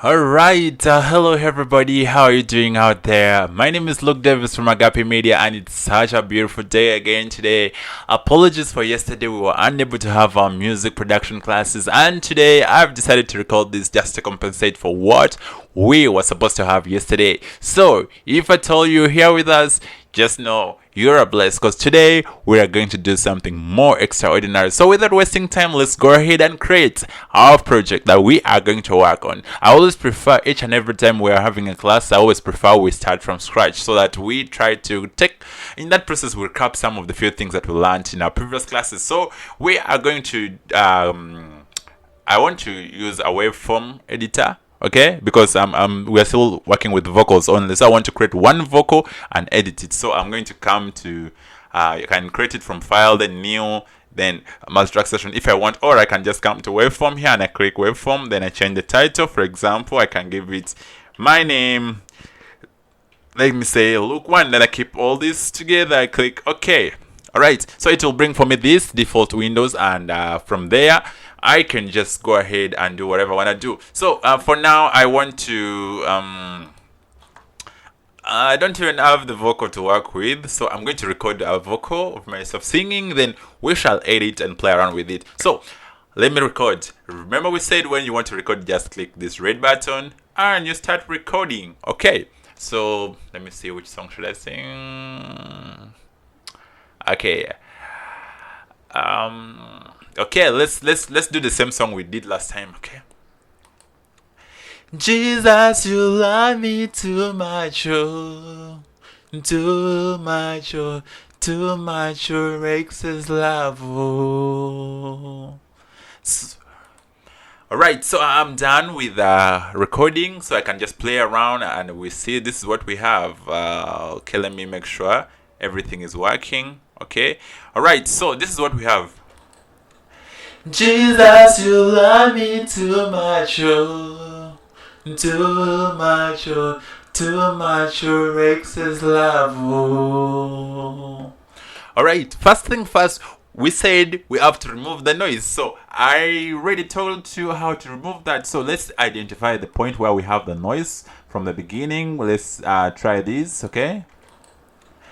Alright, hello everybody, how are you doing out there? My name is Luke Davis from Agape Media and it's such a beautiful day again today. Apologies for yesterday, we were unable to have our music production classes, and today I've decided to record this just to compensate for what we were supposed to have yesterday. So, if I told you here with us, just know you're a blessed, because today we are going to do something more extraordinary. So without wasting time, let's go ahead and create our project that we are going to work on. I always prefer, each and every time we are having a class, I always prefer we start from scratch so that we try to take, in that process we'll recap some of the few things that we learned in our previous classes. So we are going to I want to use a waveform editor, okay, because we're still working with vocals only, so I want to create one vocal and edit it. So I'm going to come to you can create it from file, then new, then multi-track session if I want, or I can just come to waveform here and I click waveform, then I change the title. For example, I can give it my name, let me say Luke 1, then I keep all this together, I click OK. Alright, so it will bring for me this default windows, and from there I can just go ahead and do whatever I want to do. So for now I want to I don't even have the vocal to work with, so I'm going to record a vocal of myself singing, then we shall edit and play around with it. So let me record. Remember we said when you want to record, just click this red button and you start recording. Okay, so let me see, which song should I sing? Okay. Okay, let's do the same song we did last time, okay? Jesus, you love me too much, oh, too much, oh, too much, oh, excess love, oh. Alright, so I'm done with recording, so I can just play around and we see this is what we have. Okay, let me make sure everything is working. Okay, alright, so this is what we have. Jesus, you love me too much, oh, too much, oh, too much, oh, excess love, oh. Alright, first thing first, we said we have to remove the noise. So I already told you how to remove that. So let's identify the point where we have the noise from the beginning. Let's try this, okay?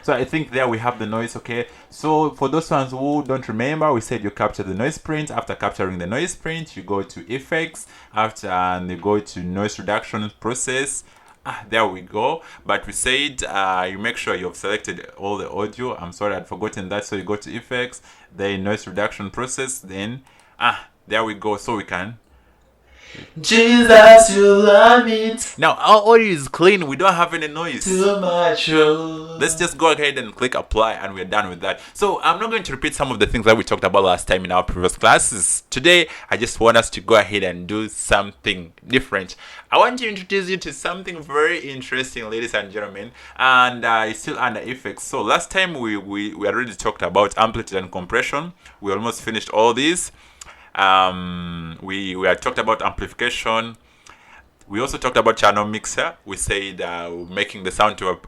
So I think there we have the noise, okay? So for those ones who don't remember, we said you capture the noise print. After capturing the noise print, you go to effects. After and you go to noise reduction process. There we go. But we said you make sure you've selected all the audio. I'm sorry, I'd forgotten that. So you go to effects, then noise reduction process, then there we go. So we can Jesus, you love me. Now our audio is clean, we don't have any noise. Too much. Let's just go ahead and click apply and we're done with that. So I'm not going to repeat some of the things that we talked about last time in our previous classes. Today I just want us to go ahead and do something different. I want to introduce you to something very interesting, ladies and gentlemen, and it's still under effects. So last time we already talked about amplitude and compression. We almost finished all these. We had talked about amplification. We also talked about channel mixer. We said making the sound to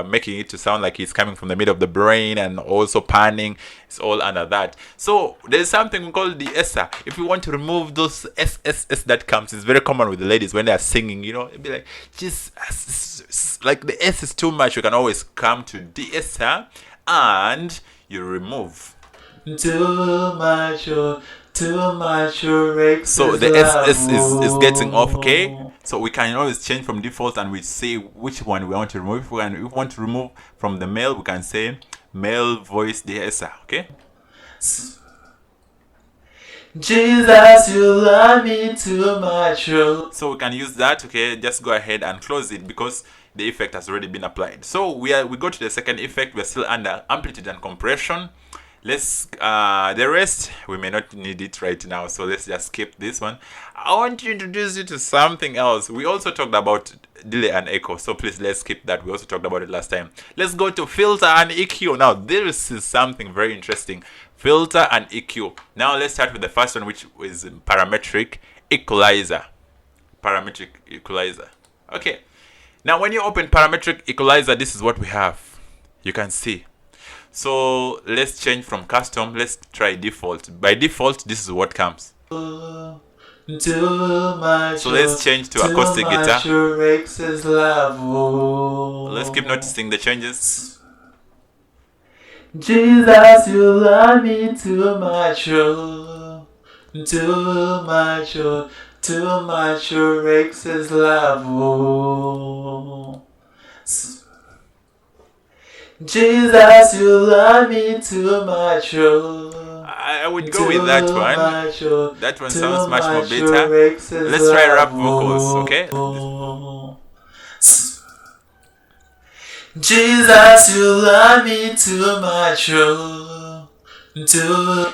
making it to sound like it's coming from the middle of the brain, and also panning. It's all under that. So there's something we call the SR. If you want to remove those SSS that comes, it's very common with the ladies when they are singing. You know, it'd be like just like the S is too much. You can always come to DSR and you remove too much. Too much. So the SS is getting off, okay? So we can always change from default and we say which one we want to remove. If we want to remove from the male, we can say male voice DSR, okay? Jesus, you love me too much. So we can use that, okay? Just go ahead and close it because the effect has already been applied. So we go to the second effect. We're still under amplitude and compression. Let's the rest we may not need it right now, so let's just skip this one. I want to introduce you to something else. We also talked about delay and echo, so please let's skip that. We also talked about it last time. Let's go to filter and EQ. Now this is something very interesting. Filter and EQ. Now let's start with the first one, which is parametric equalizer. Parametric equalizer. Okay. Now when you open parametric equalizer, this is what we have. You can see. So let's change from custom. Let's try default. By default, this is what comes. Too much. So let's change to acoustic guitar. Let's keep noticing the changes. Jesus, you love me too much, oh. Too much, oh. Too much, your excess love, oh. Jesus, you love me too much, oh. I would go with that one. That one sounds much more better. Let's try rap vocals, okay? Jesus, you love me too much, oh.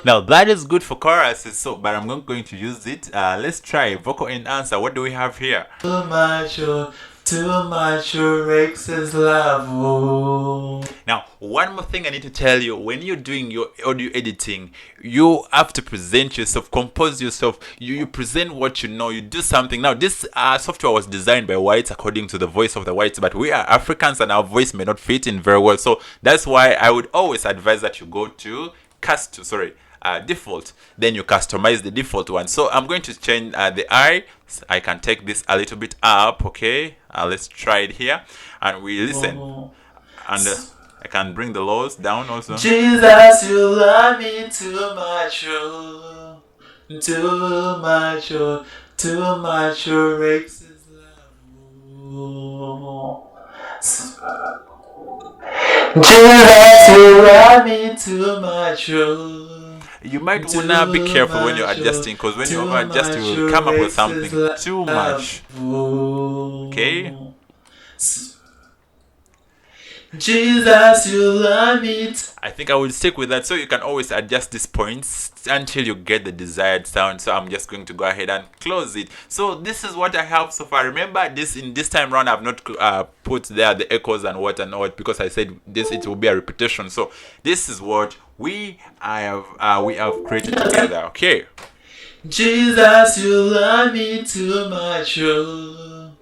Now that is good for choruses, so but I'm not going to use it. Let's try vocal and answer. What do we have here? Too much, oh. Too much, your excess love, oh. Now, one more thing I need to tell you: when you're doing your audio editing, you have to present yourself, compose yourself. You present what you know. You do something. Now, this software was designed by whites according to the voice of the whites, but we are Africans and our voice may not fit in very well. So that's why I would always advise that you go to default, then you customize the default one. So I'm going to change the I can take this a little bit up, okay? Let's try it here and we listen. And I can bring the lows down also. Jesus, you love me too much, oh. Too much, oh. Too much, your excess love, oh. Jesus, you love me too much, oh. You might wanna be careful when you're adjusting, because when you adjust, you will come up with something too much. Okay? Jesus, you love me. I think I will stick with that, so you can always adjust these points until you get the desired sound. So I'm just going to go ahead and close it. So this is what I have so far. Remember, this time round I've not put there the echoes and what because I said it will be a repetition. So this is what we have created together. Okay. Jesus, you love me too much, oh.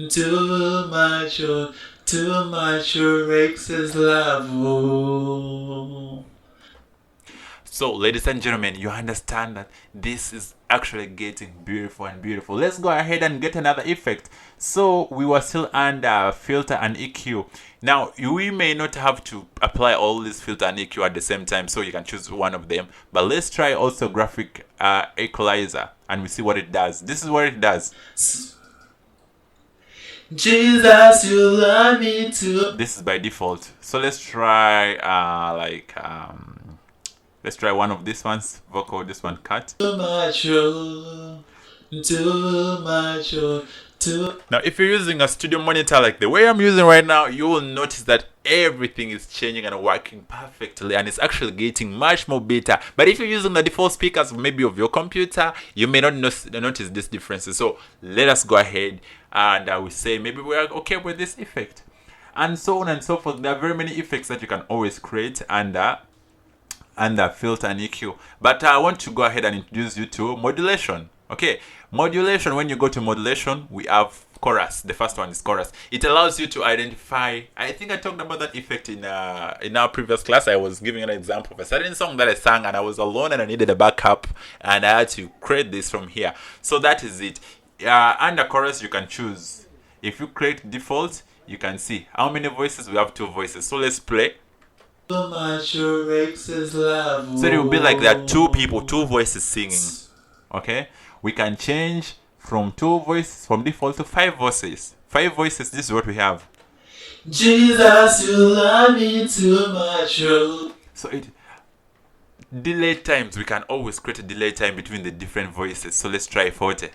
Too much, oh. Too much, your excess love, oh. So, ladies and gentlemen, you understand that this is actually getting beautiful and beautiful. Let's go ahead and get another effect. So, we were still under filter and EQ. Now, we may not have to apply all this filter and EQ at the same time, so you can choose one of them. But let's try also graphic equalizer, and we see what it does. This is what it does. Jesus, you love me too. This is by default. So let's try let's try one of these ones. Vocal, this one cut. Too much, oh. Too much, oh. Now if you're using a studio monitor like the way I'm using right now, you will notice that everything is changing and working perfectly, and it's actually getting much more better. But if you're using the default speakers maybe of your computer, you may not notice these differences. So let us go ahead and I will say maybe we are okay with this effect, and so on and so forth. There are very many effects that you can always create under filter and EQ. But I want to go ahead and introduce you to modulation. Okay, modulation. When you go to modulation, we have chorus. The first one is chorus. It allows you to identify. I think I talked about that effect in our previous class. I was giving an example of a certain song that I sang and I was alone and I needed a backup, and I had to create this from here. So that is it. Under chorus, you can choose. If you create default, you can see how many voices. We have 2 voices. So let's play. So much your excess love. So it will be like there are 2 people, 2 voices singing. Okay, we can change from 2 voices from default to 5 voices. 5 voices. This is what we have. Jesus, you love me too much. So delay times. We can always create a delay time between the different voices. So let's try 40.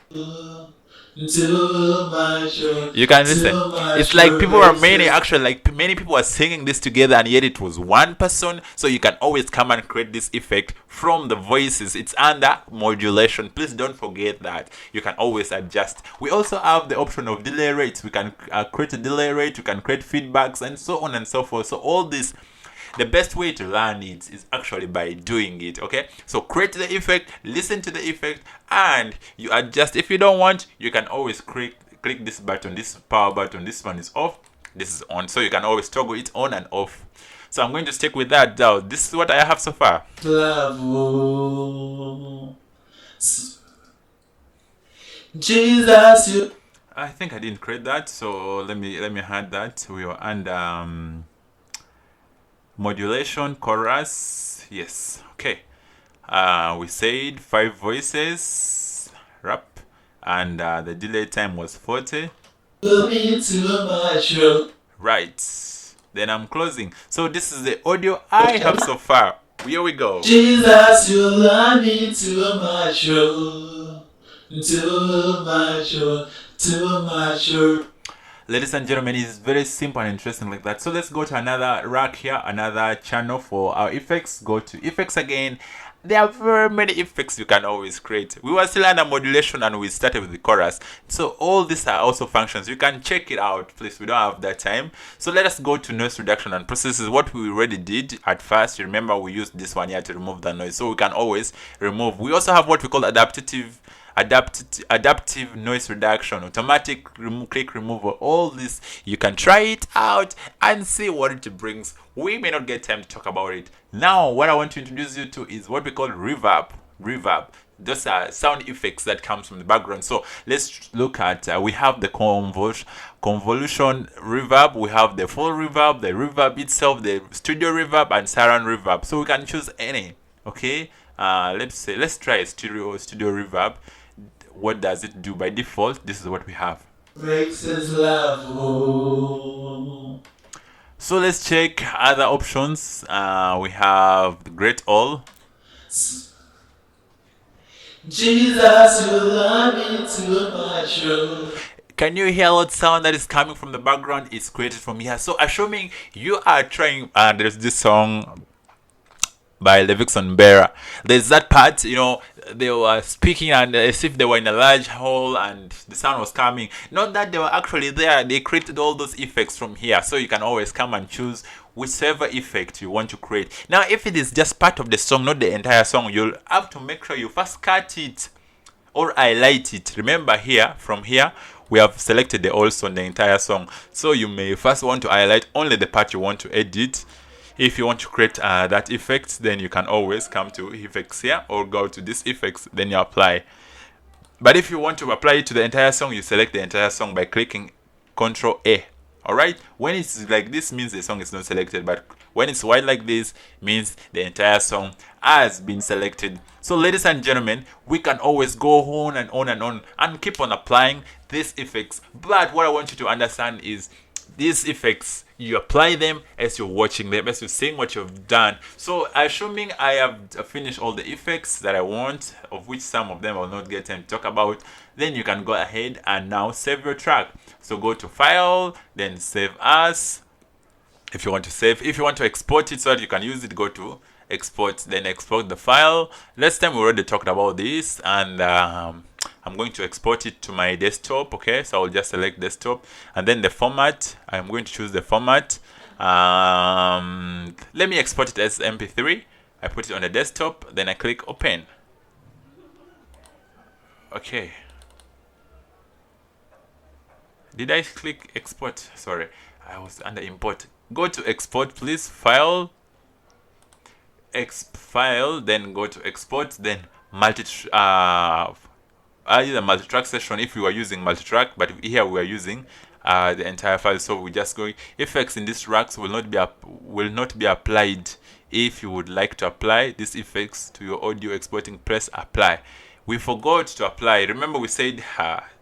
Too much, you can listen. It's like people are many people are singing this together, and yet it was one person. So you can always come and create this effect from the voices. It's under modulation. Please don't forget that. You can always adjust. We also have the option of delay rates. We can create a delay rate. We can create feedbacks and so on and so forth. So all this, the best way to learn it is actually by doing it. Okay, so create the effect, listen to the effect, and you adjust. If you don't want, you can always click this button, this power button. This one is off, this is on, so you can always toggle it on and off. So I'm going to stick with that now. This is what I have so far. Jesus, you. I think I didn't create that, so let me add that. We will add modulation, chorus. Yes, okay. We said 5 voices, rap, and the delay time was 40. Right. Then I'm closing. So this is the audio I have so far. Here we go. Jesus, you love me too much, too much, too much. Ladies and gentlemen, it's very simple and interesting like that. So let's go to another rack here, another channel for our effects. Go to effects again. There are very many effects you can always create. We were still under modulation and we started with the chorus. So all these are also functions. You can check it out, please. We don't have that time. So let us go to noise reduction and processes. What we already did at first. You remember we used this one here to remove the noise. So we can always remove. We also have what we call adaptive noise reduction, automatic click removal. All this, you can try it out and see what it brings. We may not get time to talk about it now. What I want to introduce you to is what we call reverb. Those are sound effects that comes from the background. So let's look at we have the convolution reverb, we have the full reverb, the reverb itself, the studio reverb, and surround reverb. So we can choose any. Okay, let's try a studio reverb. What does it do by default? This is what we have. So let's check other options. We have the Great All. Jesus, you love me too much. Can you hear what sound that is coming from the background? It's created from here. So assuming you are trying, there's this song by Levixon Bearer. There's that part, they were speaking and as if they were in a large hall and the sound was coming. Not that they were actually there, they created all those effects from here. So you can always come and choose whichever effect you want to create. Now, if it is just part of the song, not the entire song, you'll have to make sure you first cut it or highlight it. Remember here, from here, we have selected the whole song, the entire song. So you may first want to highlight only the part you want to edit. If you want to create that effect, then you can always come to effects here or go to this effects, then you apply. But if you want to apply it to the entire song, you select the entire song by clicking Ctrl A. Alright, when it's like this means the song is not selected, but when it's white like this means the entire song has been selected. So ladies and gentlemen, we can always go on and on and on and keep on applying these effects. But what I want you to understand is these effects, you apply them as you're watching them, as you're seeing what you've done. So assuming I have finished all the effects that I want, of which some of them I will not get time to talk about, then you can go ahead and now save your track. So go to File, then Save As. If you want to save, if you want to export it so that you can use it, go to Export, then export the file. Last time we already talked about this, and I'm going to export it to my desktop. Okay, so I'll just select desktop and then the format. I'm going to choose the format. Let me export it as MP3. I put it on the desktop, then I click open. Okay, did I click export? Sorry, I was under import. Go to export, please. File, file, then go to export, then either multi-track session if you are using multi-track, but here we are using the entire file. So we just go effects in these tracks will not be applied. If you would like to apply these effects to your audio exporting, press apply. We forgot to apply. Remember we said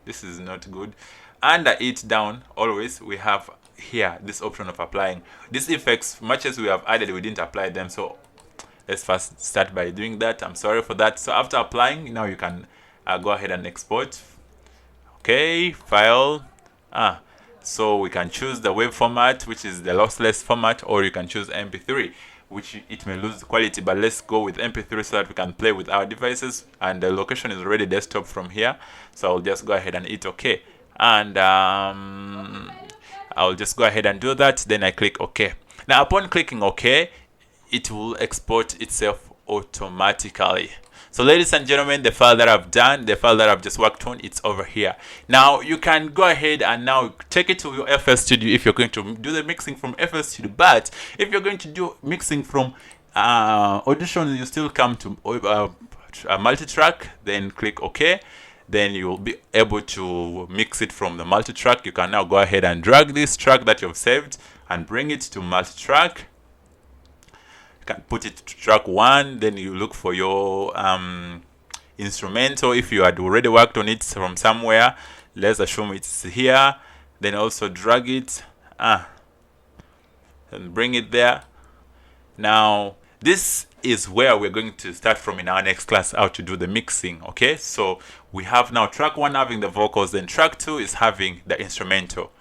this is not good. Under it down always we have here this option of applying these effects. Much as we have added, we didn't apply them, so let's first start by doing that. I'm sorry for that. So after applying, now you can go ahead and export. Okay, file. So we can choose the wave format, which is the lossless format, or you can choose MP3, which it may lose quality, but let's go with MP3 so that we can play with our devices. And the location is already desktop from here, so I'll just go ahead and hit OK. And I'll just go ahead and do that. Then I click OK. Now upon clicking OK, it will export itself automatically. So ladies and gentlemen, the file that I've done, the file that I've just worked on, it's over here. Now you can go ahead and now take it to your FL Studio if you're going to do the mixing from FL Studio. But if you're going to do mixing from Audition, you still come to multi-track, then click OK. then you will be able to mix it from the multi-track. You can now go ahead and drag this track that you've saved and bring it to multi-track. You can put it to track 1, then you look for your instrumental. If you had already worked on it from somewhere, let's assume it's here, then also drag it and bring it there. Now this is where we're going to start from in our next class, how to do the mixing. Okay, so we have now track 1 having the vocals, then track 2 is having the instrumental.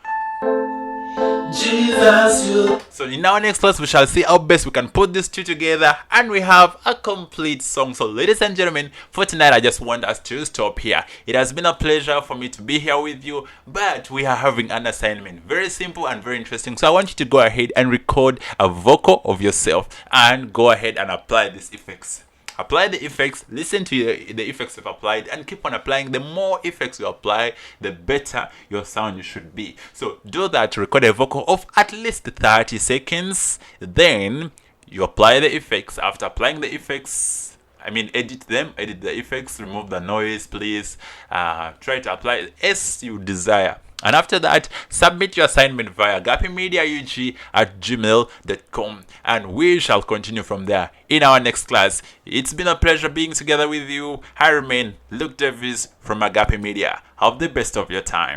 Jesus, you. So in our next class we shall see how best we can put these two together and we have a complete song. So ladies and gentlemen, for tonight I just want us to stop here. It has been a pleasure for me to be here with you, but we are having an assignment, very simple and very interesting. So I want you to go ahead and record a vocal of yourself and go ahead and apply these effects. Apply the effects, listen to the effects you've applied, and keep on applying. The more effects you apply, the better your sound should be. So do that, record a vocal of at least 30 seconds, then you apply the effects. After applying the effects, edit them, edit the effects, remove the noise, please. Try to apply as you desire. And after that, submit your assignment via agapimediaug@gmail.com, and we shall continue from there in our next class. It's been a pleasure being together with you. I remain Luke Davis from Agape Media. Have the best of your time.